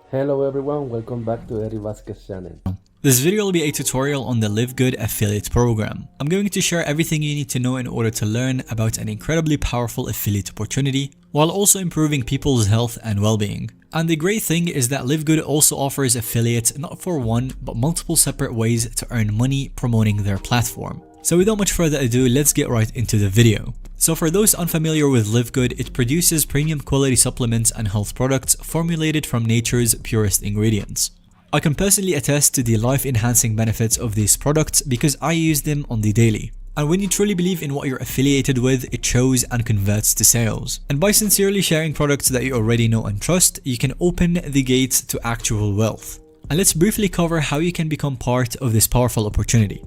Hello everyone, welcome back to Eri Vasquez channel. This video will be a tutorial on the LiveGood affiliate program. I'm going to share everything you need to know in order to learn about an incredibly powerful affiliate opportunity while also improving people's health and well-being. And the great thing is that LiveGood also offers affiliates not for one but multiple separate ways to earn money promoting their platform. So without much further ado, let's get right into the video. So for those unfamiliar with LiveGood, it produces premium quality supplements and health products formulated from nature's purest ingredients. I can personally attest to the life-enhancing benefits of these products because I use them on the daily. And when you truly believe in what you're affiliated with, it shows and converts to sales. And by sincerely sharing products that you already know and trust, you can open the gates to actual wealth. And let's briefly cover how you can become part of this powerful opportunity.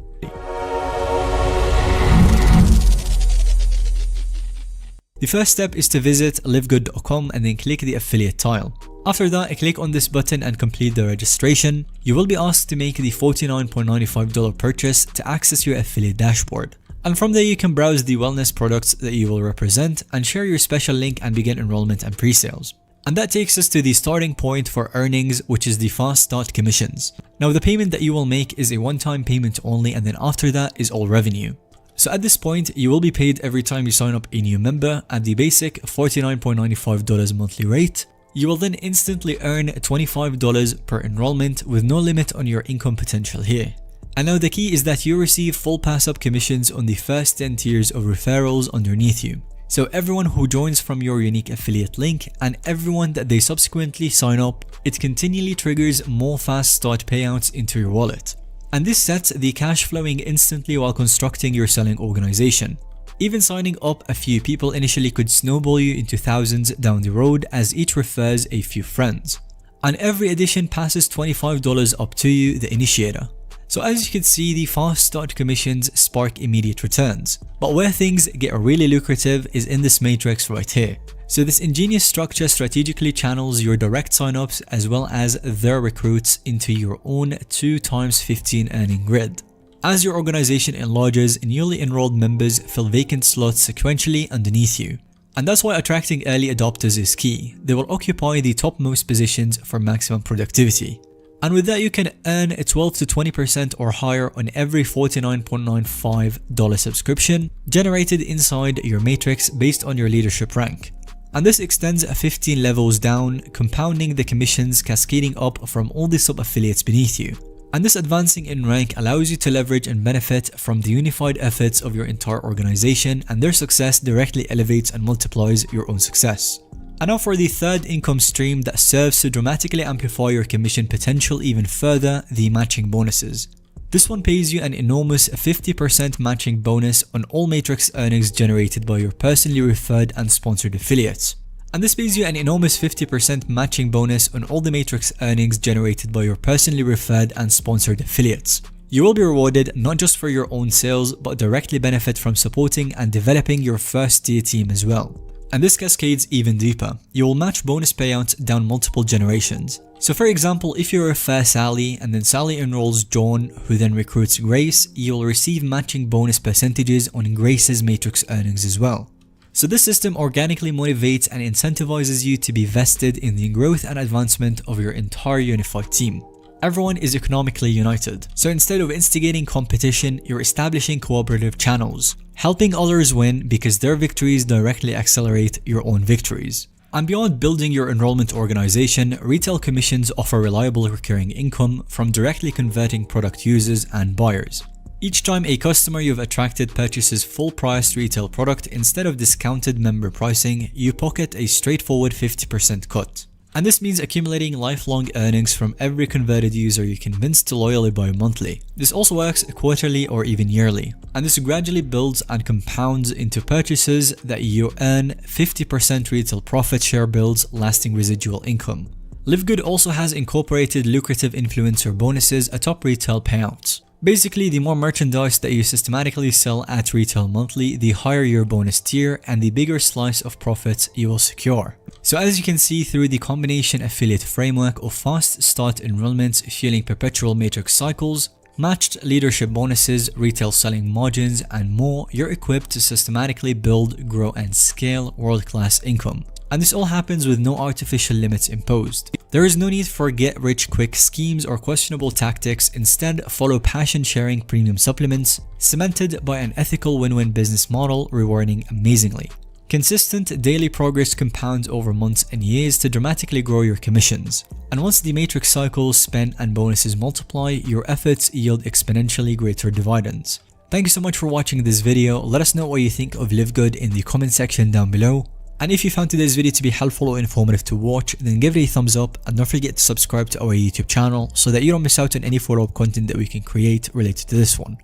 The first step is to visit livegood.com and then click the affiliate tile. After that, click on this button and complete the registration. You will be asked to make the $49.95 purchase to access your affiliate dashboard. And from there you can browse the wellness products that you will represent and share your special link and begin enrollment and pre-sales. And that takes us to the starting point for earnings, which is the fast start commissions. Now the payment that you will make is a one-time payment only, and then after that is all revenue. So at this point, you will be paid every time you sign up a new member at the basic $49.95 monthly rate. You will then instantly earn $25 per enrollment with no limit on your income potential here. And now the key is that you receive full pass-up commissions on the first 10 tiers of referrals underneath you. So everyone who joins from your unique affiliate link and everyone that they subsequently sign up, it continually triggers more fast start payouts into your wallet. And this sets the cash flowing instantly while constructing your selling organization. Even signing up a few people initially could snowball you into thousands down the road as each refers a few friends. And every addition passes $25 up to you, the initiator. So as you can see, the fast start commissions spark immediate returns. But where things get really lucrative is in this matrix right here. So this ingenious structure strategically channels your direct signups as well as their recruits into your own 2x15 earning grid. As your organization enlarges, newly enrolled members fill vacant slots sequentially underneath you. And that's why attracting early adopters is key. They will occupy the topmost positions for maximum productivity. And with that, you can earn a 12 to 20% or higher on every $49.95 subscription generated inside your matrix based on your leadership rank. And this extends 15 levels down, compounding the commissions cascading up from all the sub-affiliates beneath you. And this advancing in rank allows you to leverage and benefit from the unified efforts of your entire organization, and their success directly elevates and multiplies your own success. And now for the third income stream that serves to dramatically amplify your commission potential even further, the matching bonuses. This one pays you an enormous 50% matching bonus on all matrix earnings generated by your personally referred and sponsored affiliates. And this pays you an enormous 50% matching bonus on all the matrix earnings generated by your personally referred and sponsored affiliates. You will be rewarded not just for your own sales, but directly benefit from supporting and developing your first tier team as well. And this cascades even deeper. You will match bonus payouts down multiple generations. So for example, if you refer Sally and then Sally enrolls John, who then recruits Grace, you will receive matching bonus percentages on Grace's matrix earnings as well. So this system organically motivates and incentivizes you to be vested in the growth and advancement of your entire unified team. Everyone is economically united. So instead of instigating competition, you're establishing cooperative channels, helping others win because their victories directly accelerate your own victories. And beyond building your enrollment organization, retail commissions offer reliable recurring income from directly converting product users and buyers. Each time a customer you've attracted purchases full-priced retail product instead of discounted member pricing, you pocket a straightforward 50% cut. And this means accumulating lifelong earnings from every converted user you convince to loyally buy monthly. This also works quarterly or even yearly. And this gradually builds and compounds into purchases that you earn 50% retail profit share builds lasting residual income. LiveGood also has incorporated lucrative influencer bonuses atop retail payouts. Basically, the more merchandise that you systematically sell at retail monthly, the higher your bonus tier and the bigger slice of profits you will secure. So as you can see through the combination affiliate framework of fast start enrollments fueling perpetual matrix cycles, Matched leadership bonuses, retail selling margins, and more, you're equipped to systematically build, grow, and scale world-class income. And this all happens with no artificial limits imposed. There is no need for get-rich-quick schemes or questionable tactics. Instead, follow passion-sharing premium supplements, cemented by an ethical win-win business model rewarding amazingly. Consistent daily progress compounds over months and years to dramatically grow your commissions. And once the matrix cycles, spend, and bonuses multiply, your efforts yield exponentially greater dividends. Thank you so much for watching this video. Let us know what you think of LiveGood in the comment section down below. And if you found today's video to be helpful or informative to watch, then give it a thumbs up and don't forget to subscribe to our YouTube channel so that you don't miss out on any follow-up content that we can create related to this one.